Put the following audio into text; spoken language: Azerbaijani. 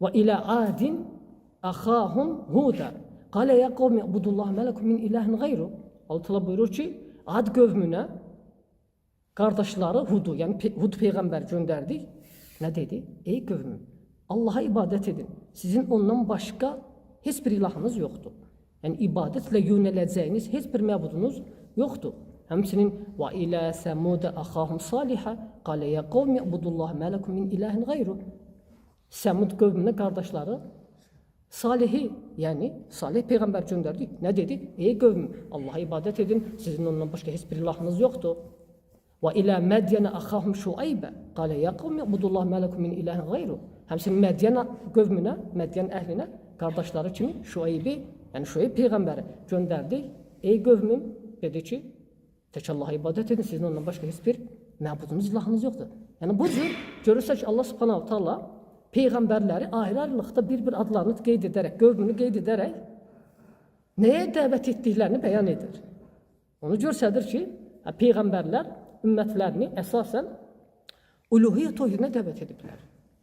Ve ila adin ahahum huda. Qale ya kavmi ibudullah ma lekum min ilahin gayru. Allah Teala buyurur ki Ad qövmünə kardeşleri Hud'u yani Hud peygamber gönderdi. Ne dedi? Ey qövmüm, Allah'a ibadet edin. Sizin ondan başka hiçbir ilahınız yoktu. Yani ibadetle yöneleceğiniz hiçbir mebudunuz yoktu. Həmçinin və ilə Səmudə axahum salihə qalə ya qavmi ibudullah ma lekum min ilahin gayru. Səmud qövmünə kardeşleri Salih'i yani Salih peygamber gönderdik. Ne dedi? Ey qövmüm, Allah'a ibadet edin. Sizin ondan başka hiçbir ilahınız yoktu. Ve ila Medyene ahahum Şuaybe qale ya qavmi ibudullah ma lekum min ilahin gayru. Həmçinin Medyen qövmünə, Medyen əhlinə kardeşleri kimi Şuaybi yani Şuayb peygamberi gönderdik. Ey qövmüm dedi ki tek Allah'a ibadet edin. Sizin ondan başka hiçbir mebudunuz, ilahınız yoktu. Yani bu cür görürsək ki Allah subhanahu taala peygamberleri ayrı-ayrılıqda bir adlarını qeyd edərək, qövmünü qeyd edərək nəyə dəvət etdiklərini bəyan edir. Onu göstərir ki, peygamberlər ümmətlərini əsasən uluhiyyət tohidinə dəvət ediblər.